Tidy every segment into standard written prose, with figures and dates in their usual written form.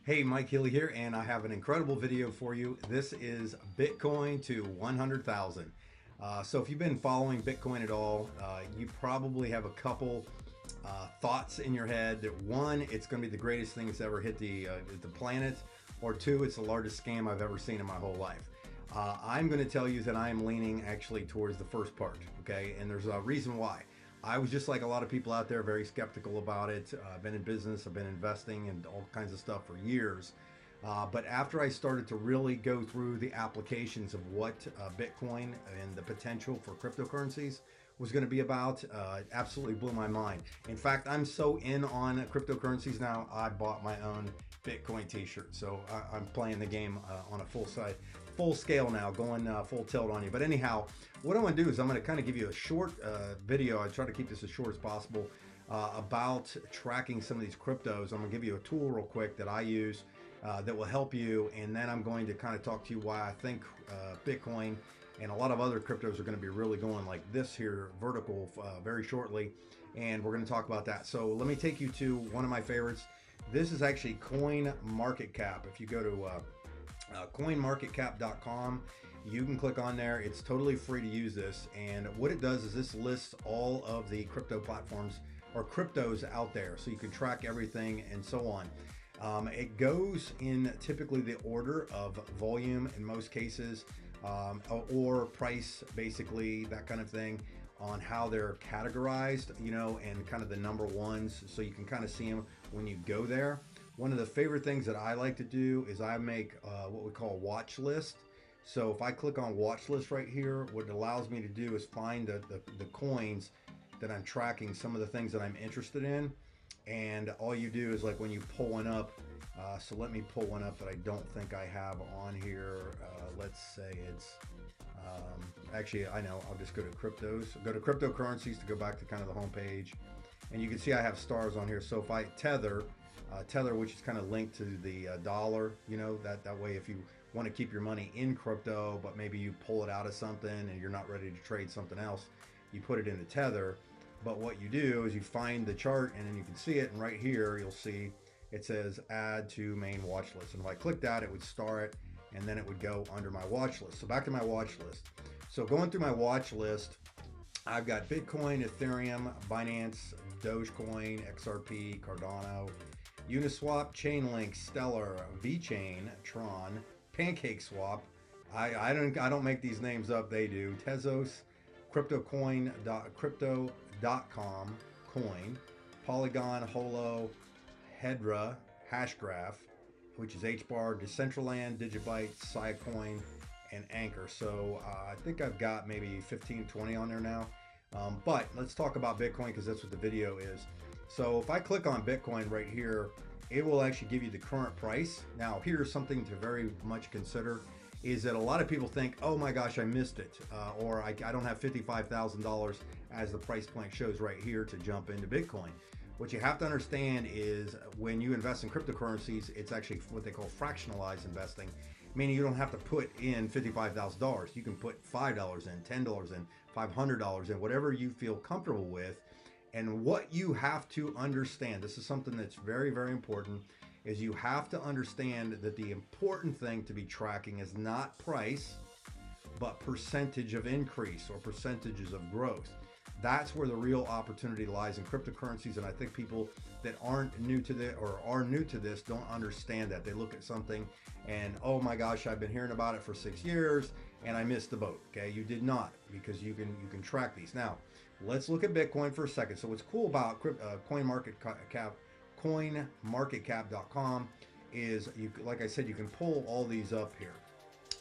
Hey, Mike Healy here, and I have an incredible video for you. This is Bitcoin to 100,000. So if you've been following Bitcoin at all, you probably have a couple thoughts in your head. That one, it's going to be the greatest thing that's ever hit the planet, or two, it's the largest scam I've ever seen in my whole life. I'm going to tell you that I am leaning actually towards the first part, okay? And there's a reason why. I was just like a lot of people out there, very skeptical about it. I've been in business, I've been investing and all kinds of stuff for years. But after I started to really go through the applications of what Bitcoin and the potential for cryptocurrencies was going to be about, it absolutely blew my mind. In fact, I'm so in on cryptocurrencies now, I bought my own Bitcoin t-shirt. So I'm playing the game on a full scale now, going full tilt on you. But anyhow, what I'm going to do is I'm going to kind of give you a short video. I try to keep this as short as possible about tracking some of these cryptos. I'm going to give you a tool real quick that I use that will help you, and then I'm going to kind of talk to you why I think Bitcoin and a lot of other cryptos are going to be really going like this here vertical very shortly, and we're going to talk about that. So let me take you to one of my favorites. This is actually CoinMarketCap. If you go to CoinMarketCap.com, you can click on there. It's totally free to use this, and what it does is this lists all of the crypto platforms or cryptos out there, so you can track everything and so on. It goes in typically the order of volume in most cases, or price, basically, that kind of thing, on how they're categorized, you know, and kind of the number ones, so you can kind of see them when you go there. One of the favorite things that I like to do is I make what we call a watch list. So if I click on watch list right here, what it allows me to do is find the coins that I'm tracking, some of the things that I'm interested in. And all you do is, like, when you pull one up, so let me pull one up that I don't think I have on here. Let's say it's, actually, I know, I'll just go to cryptos, go to cryptocurrencies to go back to kind of the home page. And you can see I have stars on here. So if I Tether, which is kind of linked to the dollar, you know, that way if you want to keep your money in crypto, but maybe you pull it out of something and you're not ready to trade something else, you put it into Tether. But what you do is you find the chart, and then you can see it, and right here you'll see it says add to main watch list. And if I click that, it would star it, and then it would go under my watch list. So back to my watch list. So going through my watch list, I've got Bitcoin, Ethereum, Binance, Dogecoin, XRP, Cardano, Uniswap, Chainlink, Stellar, VeChain, Tron, PancakeSwap. I don't make these names up, they do. Tezos, crypto.com, Coin, Polygon, Holo, Hedra, Hashgraph, which is HBAR, Decentraland, Digibyte, Scicoin, and Anchor. So I think I've got maybe 15, 20 on there now. But let's talk about Bitcoin, because that's what the video is. So if I click on Bitcoin right here, it will actually give you the current price. Now, here's something to very much consider, is that a lot of people think, oh my gosh, I missed it, or I don't have $55,000 as the price point shows right here to jump into Bitcoin. What you have to understand is when you invest in cryptocurrencies, it's actually what they call fractionalized investing, meaning you don't have to put in $55,000. You can put $5 in, $10 in, $500 in, whatever you feel comfortable with. And what you have to understand, this is something that's very, very important, is you have to understand that the important thing to be tracking is not price, but percentage of increase or percentages of growth. That's where the real opportunity lies in cryptocurrencies, and I think people that aren't new to this or are new to this don't understand that. They look at something and, oh my gosh, I've been hearing about it for 6 years and I missed the boat. Okay, you did not, because you can track these. Now, let's look at Bitcoin for a second. So what's cool about CoinMarketCap.com is, like I said, you can pull all these up here.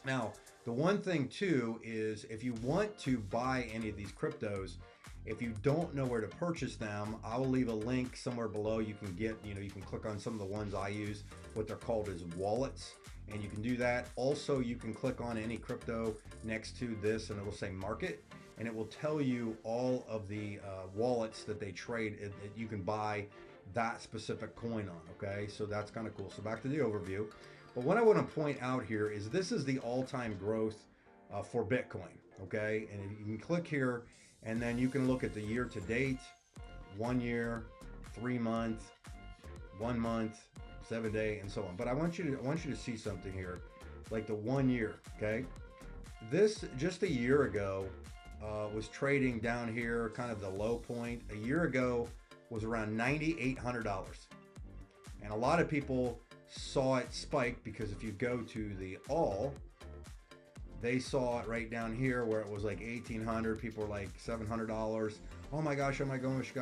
Now, the one thing too is, if you want to buy any of these cryptos, if you don't know where to purchase them, I will leave a link somewhere below. You can get, you can click on some of the ones I use. What they're called is wallets, and you can do that. Also, you can click on any crypto next to this, and it will say market, and it will tell you all of the wallets that they trade that you can buy that specific coin on. Okay, so that's kind of cool. So back to the overview. But what I want to point out here is this is the all-time growth for Bitcoin. Okay, and you can click here, and then you can look at the year to date, 1 year, 3 month, 1 month, 7-day, and so on. But I want you to see something here, like the 1 year. Okay, this just a year ago was trading down here, kind of the low point. A year ago was around $9,800, and a lot of people saw it spike because if you go to the all, they saw it right down here where it was like 1,800. People were like $700. Oh my gosh, oh my gosh,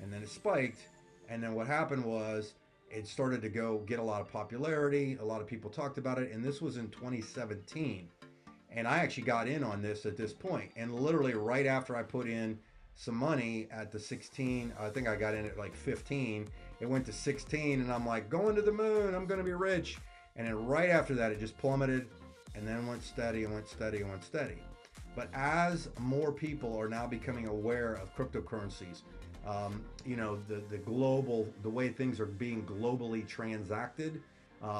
and then it spiked. And then what happened was it started to go get a lot of popularity. A lot of people talked about it, and this was in 2017. And I actually got in on this at this point, and literally right after I put in some money at the 16, I think I got in at like 15, it went to 16, and I'm like, going to the moon, I'm gonna be rich. And then right after that, it just plummeted, and then went steady and went steady and went steady. But as more people are now becoming aware of cryptocurrencies, you know, the global, the way things are being globally transacted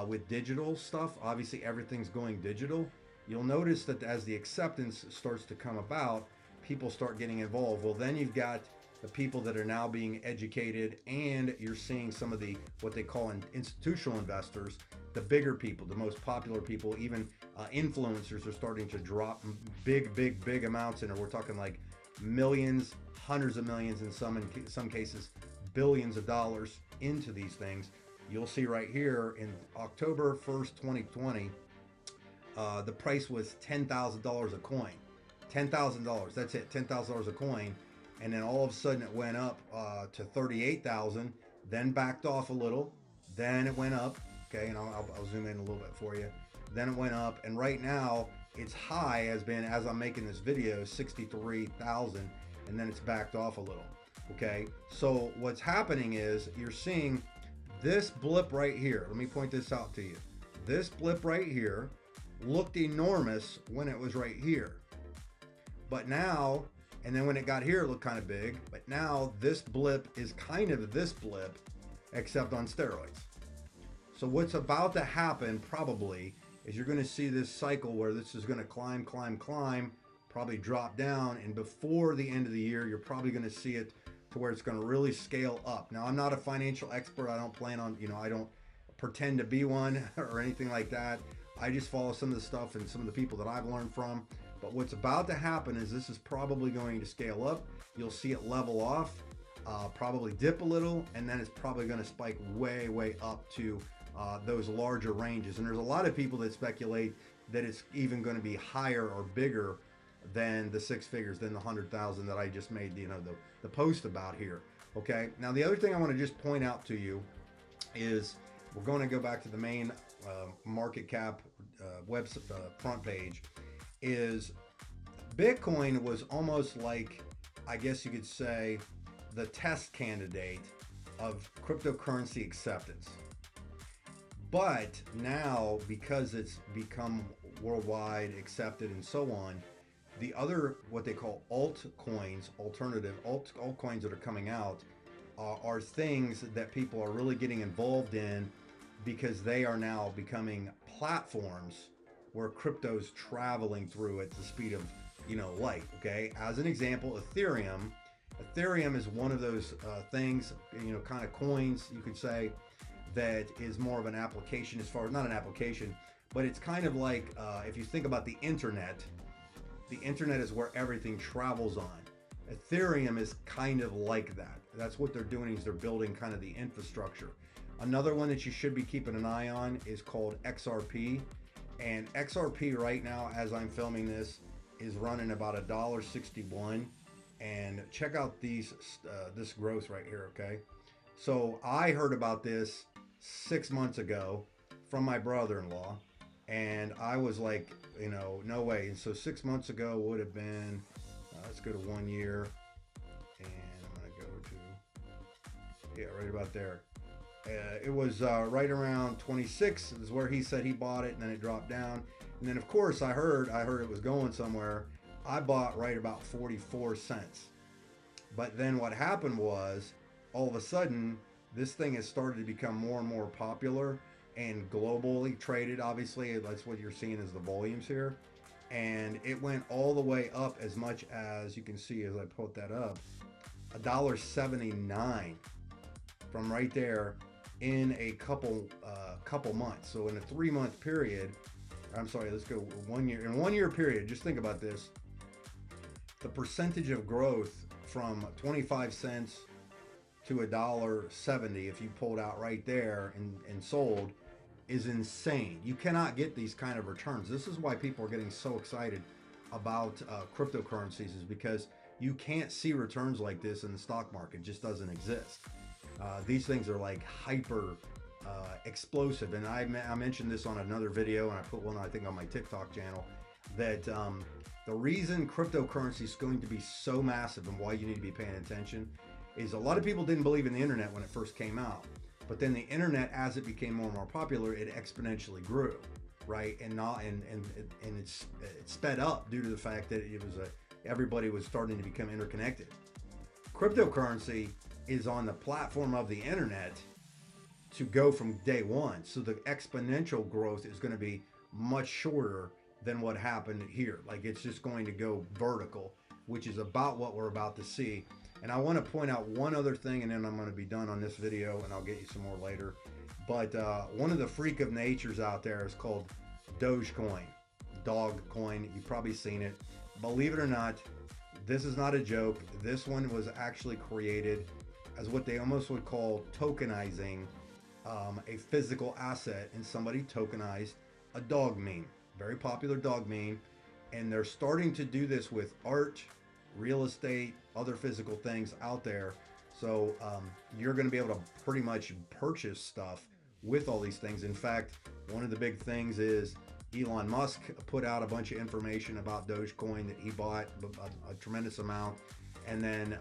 with digital stuff, obviously everything's going digital. You'll notice that as the acceptance starts to come about, people start getting involved. Well, then you've got the people that are now being educated, and you're seeing some of the, what they call institutional investors, the bigger people, the most popular people, even influencers are starting to drop big amounts in it. We're talking like millions, hundreds of millions, in some cases, billions of dollars into these things. You'll see right here in October 1st, 2020, the price was $10,000 a coin. $10,000, that's it, $10,000 a coin. And then all of a sudden it went up to 38,000, then backed off a little, then it went up, okay, and I'll zoom in a little bit for you. Then it went up, and right now its high has been, as I'm making this video, 63,000, and then it's backed off a little, okay? So what's happening is you're seeing this blip right here. Let me point this out to you. This blip right here looked enormous when it was right here. But now, and then when it got here, it looked kind of big, but now this blip is kind of this blip, except on steroids. So what's about to happen probably is you're going to see this cycle where this is going to climb, probably drop down, and before the end of the year, you're probably going to see it to where it's going to really scale up. Now, I'm not a financial expert. I don't plan on, you know, I don't pretend to be one or anything like that. I just follow some of the stuff and some of the people that I've learned from. But what's about to happen is this is probably going to scale up. You'll see it level off, probably dip a little, and then it's probably going to spike way up to those larger ranges. And there's a lot of people that speculate that it's even going to be higher or bigger than the 6 figures, than the 100,000 that I just made, you know, the post about here. Okay. Now, the other thing I want to just point out to you is we're going to go back to the main market cap website front page. Is Bitcoin was almost like, I guess you could say, the test candidate of cryptocurrency acceptance. But now, because it's become worldwide accepted and so on, the other, what they call altcoins, altcoins that are coming out are things that people are really getting involved in, because they are now becoming platforms where crypto's traveling through at the speed of, you know, light. Okay, as an example, Ethereum is one of those things, you know, kind of coins, you could say, that is more of an application, as far as, not an application, but it's kind of like, if you think about the internet is where everything travels on. Ethereum is kind of like that. That's what they're doing, is they're building kind of the infrastructure. Another one that you should be keeping an eye on is called XRP. And XRP right now, as I'm filming this, is running about $1.61. And check out these this growth right here, okay? So I heard about this 6 months ago from my brother-in-law, and I was like, you know, no way. And so 6 months ago would have been, let's go to 1 year, and I'm gonna go to, yeah, right about there. It was right around 26 is where he said he bought it, and then it dropped down. And then of course I heard it was going somewhere. I bought right about 44 cents. But then what happened was, all of a sudden, this thing has started to become more and more popular and globally traded. Obviously, that's what you're seeing is the volumes here. And it went all the way up as much as, you can see as I put that up, $1.79 from right there in a couple months. So in a 3-month period, I'm sorry, let's go 1 year. In 1 year period, just think about this. The percentage of growth from 25 cents to $1.70, if you pulled out right there and sold, is insane. You cannot get these kind of returns. This is why people are getting so excited about cryptocurrencies, is because you can't see returns like this in the stock market. It just doesn't exist. These things are like hyper explosive. And I mentioned this on another video, and I put one, I think, on my TikTok channel, that the reason cryptocurrency is going to be so massive and why you need to be paying attention is a lot of people didn't believe in the internet when it first came out. But then the internet, as it became more and more popular, it exponentially grew, right? And it sped up due to the fact that it was everybody was starting to become interconnected. Cryptocurrency is on the platform of the internet to go from day one. So the exponential growth is going to be much shorter than what happened here. Like, it's just going to go vertical, which is about what we're about to see. And I want to point out one other thing, and then I'm going to be done on this video, and I'll get you some more later. But one of the freak of natures out there is called Dogecoin. You've probably seen it. Believe it or not, this is not a joke. This one was actually created as what they almost would call tokenizing a physical asset, and somebody tokenized a dog meme. Very popular dog meme. And they're starting to do this with art, real estate, other physical things out there. So you're going to be able to pretty much purchase stuff with all these things. In fact, one of the big things is Elon Musk put out a bunch of information about Dogecoin that he bought a tremendous amount. And then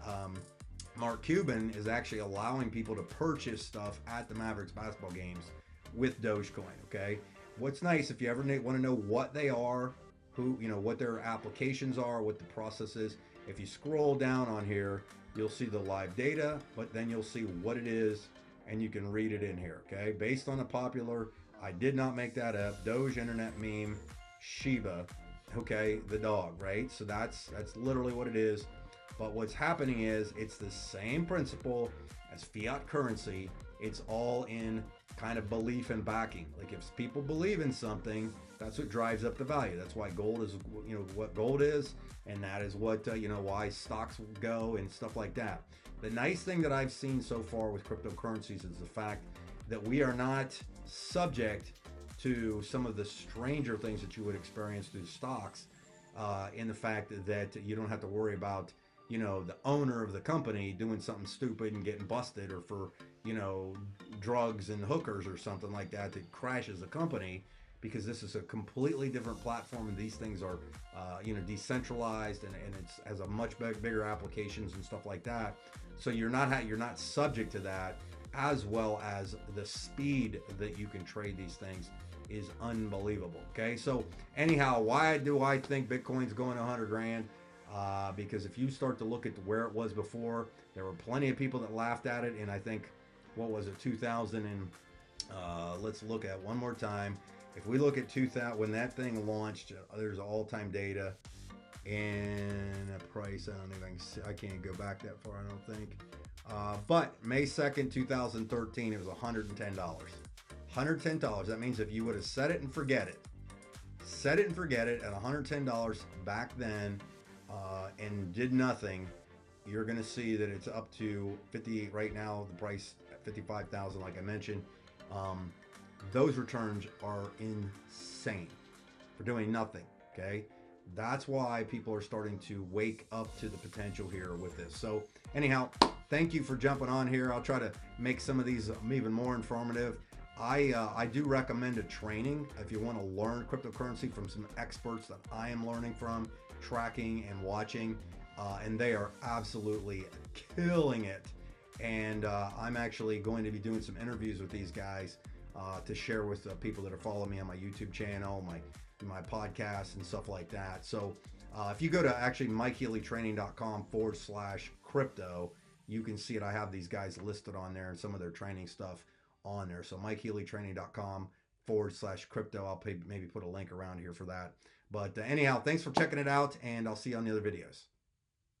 Mark Cuban is actually allowing people to purchase stuff at the Mavericks basketball games with Dogecoin. Okay. What's nice, if you ever want to know what they are, what their applications are, what the process is, if you scroll down on here, you'll see the live data, but then you'll see what it is, and you can read it in here. Okay. Based on a popular, I did not make that up, Doge internet meme, Shiba, okay, the dog, right? So that's literally what it is. But what's happening is it's the same principle as fiat currency. It's all in kind of belief and backing. Like, if people believe in something, that's what drives up the value. That's why gold is, what gold is, and that is what, why stocks go and stuff like that. The nice thing that I've seen so far with cryptocurrencies is the fact that we are not subject to some of the stranger things that you would experience through stocks, in the fact that you don't have to worry about, the owner of the company doing something stupid and getting busted, or for, drugs and hookers or something like that crashes the company, because this is a completely different platform, and these things are, decentralized, and it has a much bigger applications and stuff like that. So you're not subject to that, as well as the speed that you can trade these things is unbelievable. Okay. So anyhow, why do I think Bitcoin's going 100 grand? Because if you start to look at where it was before, there were plenty of people that laughed at it. And I think, what was it, 2000 and let's look at one more time. If we look at 2000, when that thing launched, there's all-time data and a price. I don't even see, I can't go back that far, I don't think. But May 2nd, 2013, it was $110. $110. That means if you would have set it and forget it at $110 back then, and did nothing, you're going to see that it's up to 58 right now. The price at 55,000, like I mentioned. Those returns are insane for doing nothing. Okay. That's why people are starting to wake up to the potential here with this. So anyhow, thank you for jumping on here. I'll try to make some of these even more informative. I do recommend a training if you want to learn cryptocurrency from some experts that I am learning from, tracking and watching, and they are absolutely killing it. And I'm actually going to be doing some interviews with these guys to share with people that are following me on my YouTube channel, my podcast and stuff like that. So if you go to actually MikeHealyTraining.com/crypto, you can see it. I have these guys listed on there and some of their training stuff on there. So MikeHealyTraining.com/crypto. I'll maybe put a link around here for that. But anyhow, thanks for checking it out, and I'll see you on the other videos.